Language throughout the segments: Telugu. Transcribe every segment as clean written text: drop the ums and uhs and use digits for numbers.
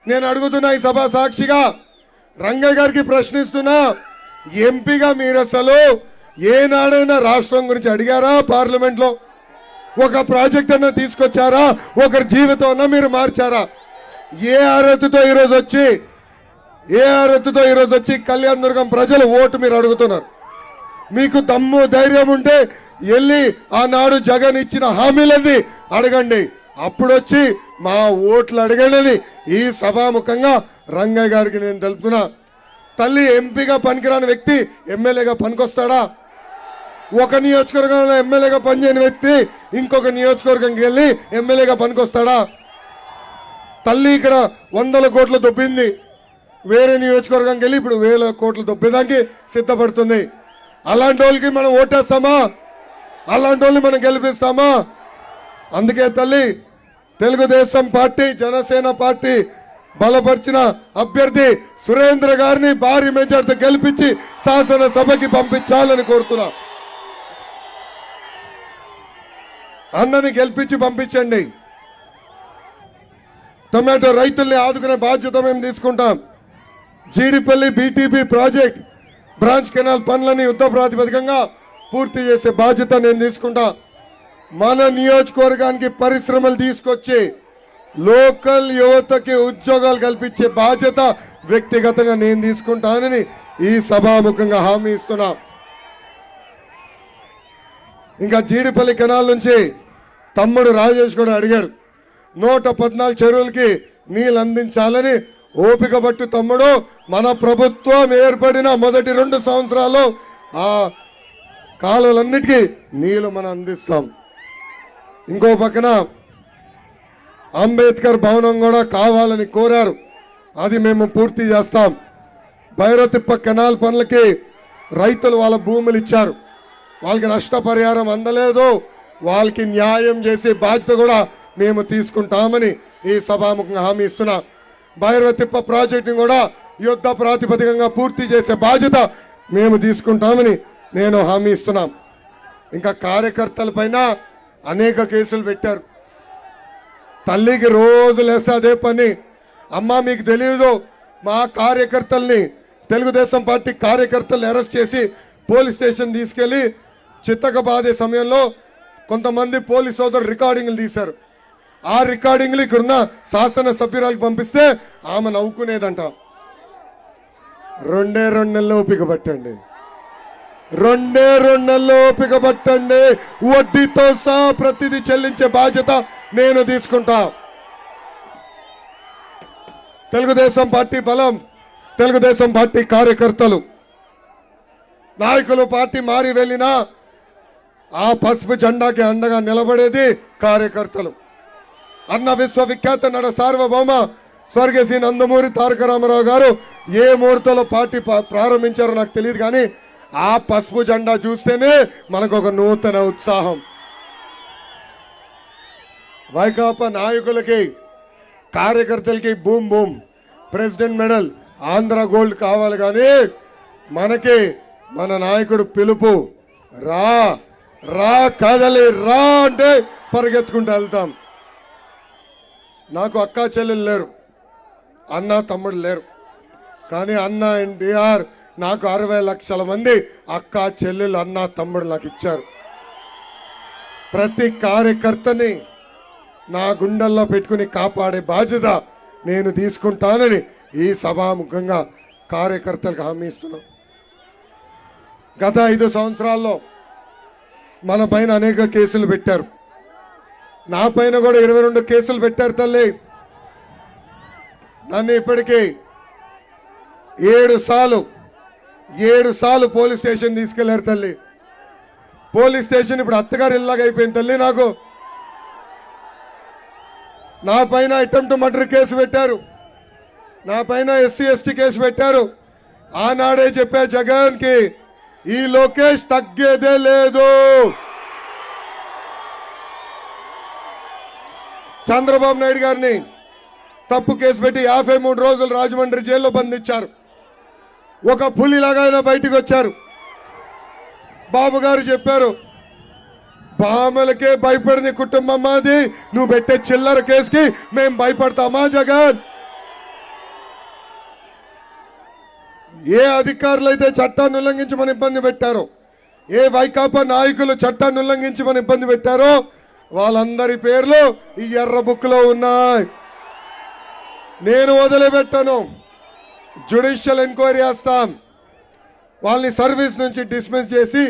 నేను అడుగుతున్నా ఈ సభ సాక్షిగా రంగయ్య గారికి ప్రశ్నిస్తున్నా, ఎంపీగా మీరు అసలు ఏనాడైనా రాష్ట్రం గురించి అడిగారా? పార్లమెంట్ లో ఒక ప్రాజెక్ట్ అన్నా తీసుకొచ్చారా? ఒకరి జీవితం అన్నా మీరు మార్చారా? ఏ అర్హతతో ఈరోజు వచ్చి కళ్యాణ దుర్గం ప్రజలు ఓటు మీరు అడుగుతున్నారు? మీకు దమ్ము ధైర్యం ఉంటే వెళ్ళి ఆనాడు జగన్ ఇచ్చిన హామీలన్నీ అడగండి, అప్పుడు వచ్చి మా ఓట్లు అడగండి. ఈ సభాముఖంగా రంగయ్య గారికి నేను తెలుపుతున్నా. తల్లి ఎంపీగా పనికిరాని వ్యక్తి ఎమ్మెల్యేగా పనికొస్తాడా? ఒక నియోజకవర్గంలో ఎమ్మెల్యేగా పనిచేయని వ్యక్తి ఇంకొక నియోజకవర్గంకి వెళ్ళి ఎమ్మెల్యేగా పనికొస్తాడా? తల్లి ఇక్కడ 100 కోట్లు దొబ్బింది, వేరే నియోజకవర్గంకి వెళ్ళి ఇప్పుడు 1000 కోట్లు దొబ్బేదానికి సిద్ధపడుతుంది. అలాంటి వాళ్ళకి మనం ఓటేస్తామా? అలాంటి వాళ్ళని మనం గెలిపిస్తామా? అందుకే తల్లి తెలుగుదేశం పార్టీ, జనసేన పార్టీ బలపరిచిన అభ్యర్థి సురేంద్ర గారిని భారీ మెజార్టీతో గెలిపించి శాసనసభకి పంపించాలని కోరుతున్నా. అన్నని గెలిపించి పంపించండి. టొమాటో రైతుల్ని ఆదుకునే బాధ్యత మేము తీసుకుంటాం. Jeedipalli BTP project branch canal పనులని యుద్ధ ప్రాతిపదికంగా పూర్తి చేసే బాధ్యత నేను తీసుకుంటా. మన నియోజకవర్గానికి పరిశ్రమలు తీసుకొచ్చి లోకల్ యువతకి ఉద్యోగాలు కల్పించే బాధ్యత వ్యక్తిగతంగా నేను తీసుకుంటానని ఈ సభాముఖంగా హామీ ఇస్తున్నా. ఇంకా జీడిపల్లి కెనాల్ నుంచి తమ్ముడు రాజేష్ కూడా అడిగాడు, 114 చెరువులకి నీళ్ళు అందించాలని. ఓపిక పట్టు తమ్ముడు, మన ప్రభుత్వం ఏర్పడిన మొదటి 2 సంవత్సరాలు ఆ కాలువలన్నిటికీ నీళ్లు మనం అందిస్తాం. ఇంకో పక్కన అంబేద్కర్ భవనం కూడా కావాలని కోరారు, అది మేము పూర్తి చేస్తాం. భైరతిప్ప కెనాల్ పనులకి రైతులు వాళ్ళ భూములు ఇచ్చారు, వాళ్ళకి నష్టపరిహారం అందలేదు, వాళ్ళకి న్యాయం చేసే బాధ్యత కూడా మేము తీసుకుంటామని ఈ సభాముఖంగా హామీ ఇస్తున్నా. భైరతిప్ప ప్రాజెక్టుని కూడా యుద్ధ ప్రాతిపదికంగా పూర్తి చేసే బాధ్యత మేము తీసుకుంటామని నేను హామీ ఇస్తున్నాం. ఇంకా కార్యకర్తల పైన అనేక కేసులు పెట్టారు. తల్లికి రోజు లేస్తే అదే పని. అమ్మ మీకు తెలియదు, మా కార్యకర్తల్ని, తెలుగుదేశం పార్టీ కార్యకర్తల్ని అరెస్ట్ చేసి పోలీస్ స్టేషన్ తీసుకెళ్లి చిత్తక బాధే సమయంలో కొంతమంది పోలీస్ సోదరులు రికార్డింగ్లు తీశారు. ఆ రికార్డింగ్లు ఇక్కడున్న శాసన సభ్యురాలకు పంపిస్తే ఆమె నవ్వుకునేదంట. 2 నెలలు ఓపిక పట్టండి, 2 నెలలు ఓపిక పట్టండి. వడ్డీతో సహా ప్రతిదీ చెల్లించే బాధ్యత నేను తీసుకుంటా. తెలుగుదేశం పార్టీ బలం, తెలుగుదేశం పార్టీ కార్యకర్తలు, నాయకులు పార్టీ మారి వెళ్ళినా ఆ పసుపు జెండాకి అండగా నిలబడేది కార్యకర్తలు. అన్న విశ్వవిఖ్యాత నడ సార్వభౌమ స్వర్గీయ శ్రీ నందమూరి తారక రామారావు గారు ఏ ముహూర్తంలో పార్టీ ప్రారంభించారో నాకు తెలియదు, కానీ ఆ పసుపు జెండా చూస్తేనే మనకు ఒక నూతన ఉత్సాహం. వైకాపా నాయకులకి, కార్యకర్తలకి boom boom president medal, Andhra gold కావాలి, కానీ మనకి మన నాయకుడు పిలుపు, రా రా కదలి రా అంటే పరిగెత్తుకుంటూ వెళ్తాం. నాకు అక్కా చెల్లెలు లేరు, అన్న తమ్ముడు లేరు, కానీ అన్న ఎన్టీఆర్ నాకు 60 లక్షల మంది అక్కా చెల్లెలు, అన్న తమ్ముడు నాకు ఇచ్చారు. ప్రతి కార్యకర్తని నా గుండెల్లో పెట్టుకుని కాపాడే బాధ్యత నేను తీసుకుంటానని ఈ సభాముఖంగా కార్యకర్తలకు హామీ ఇస్తున్నాం. గత 5 సంవత్సరాల్లో మన పైన అనేక కేసులు పెట్టారు, నా పైన కూడా 22 కేసులు పెట్టారు. తల్లి నన్ను ఇప్పటికీ 7 సార్లు పోలీస్ స్టేషన్ తీసుకెళ్లారు. తల్లి పోలీస్ స్టేషన్ ఇప్పుడు అత్తగారు ఇల్లాగా అయిపోయింది. తల్లి నాకు నా పైన అటెంప్ట్ మర్డర్ కేసు పెట్టారు, నా పైన SC/ST కేసు పెట్టారు. ఆనాడే చెప్పా జగన్ కి, ఈ లోకేష్ తగ్గేదే లేదు. చంద్రబాబు నాయుడు గారిని తప్పు కేసు పెట్టి 53 రోజులు రాజమండ్రి జైల్లో బంధించారు. ఒక పులిలాగా ఆయన బయటకు వచ్చారు. బాబు గారు చెప్పారు, బామలకే భయపడిన కుటుంబం మాది, నువ్వు పెట్టే చిల్లర కేసుకి మేము భయపడతామా జగన్? ఏ అధికారులు అయితే చట్టాన్ని ఉల్లంఘించమని ఇబ్బంది పెట్టారో, ఏ వైకాపా నాయకులు చట్టాన్ని ఉల్లంఘించమని ఇబ్బంది పెట్టారో వాళ్ళందరి పేర్లు ఈ ఎర్ర బుక్లో ఉన్నాయి. నేను వదిలిపెట్టను. జ్యుడిషియల్ ఎంక్వైరీ చేస్తాం. వాళ్ళని సర్వీస్ నుంచి డిస్మిస్ చేసి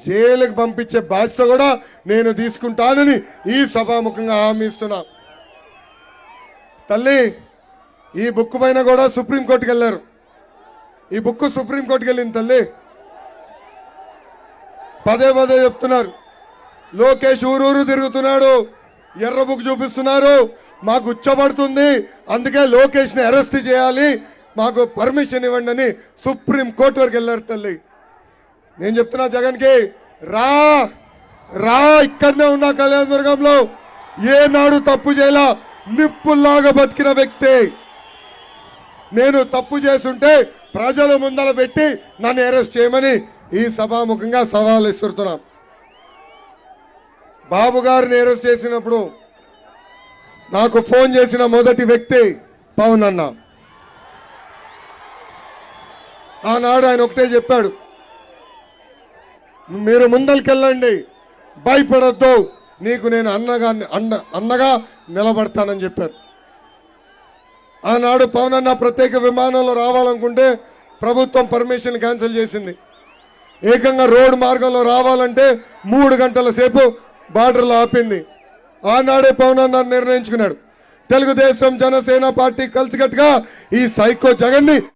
జైలుకు పంపించే బాధ్యత కూడా నేను తీసుకుంటానని ఈ సభాముఖంగా హామీ ఇస్తున్నా. తల్లి, ఈ బుక్ పైన కూడా సుప్రీంకోర్టుకి వెళ్ళారు. ఈ బుక్ సుప్రీంకోర్టుకి వెళ్ళింది తల్లి. పదే పదే చెప్తున్నారు, లోకేష్ ఊరూరు తిరుగుతున్నాడు, ఎర్ర బుక్ చూపిస్తున్నారు, మాకు ఉచ్చబడుతుంది, అందుకే లోకేష్ని అరెస్ట్ చేయాలి, మాకు పర్మిషన్ ఇవ్వండి అని సుప్రీంకోర్టు వరకు వెళ్ళారు తల్లి. నేను చెప్తున్నా జగన్కి, రా రా ఇక్కడనే ఉన్నా కళ్యాణదుర్గంలో ఏనాడు తప్పు చేయలా, నిప్పుల్లాగా బతికిన వ్యక్తి. నేను తప్పు చేస్తుంటే ప్రజల ముందర పెట్టి నన్ను అరెస్ట్ చేయమని ఈ సభాముఖంగా సవాల్ ఇస్తున్నాం. బాబు గారిని అరెస్ట్ చేసినప్పుడు నాకు ఫోన్ చేసిన మొదటి వ్యక్తి పవన్ అన్న. ఆనాడు ఆయన ఒకటే చెప్పాడు, మీరు ముందరికెళ్ళండి, భయపడొద్దు, నీకు నేను అన్నగా నిలబడతానని చెప్పారు. ఆనాడు పవన్ అన్న ప్రత్యేక విమానంలో రావాలనుకుంటే ప్రభుత్వం పర్మిషన్ క్యాన్సిల్ చేసింది. ఏకంగా రోడ్డు మార్గంలో రావాలంటే 3 గంటల సేపు బార్డర్లో ఆపింది. ఆనాడే పవన్ అన్న నిర్ణయించుకున్నాడు, తెలుగుదేశం జనసేన పార్టీ కలిసికట్టుగా ఈ సైకో జగన్ని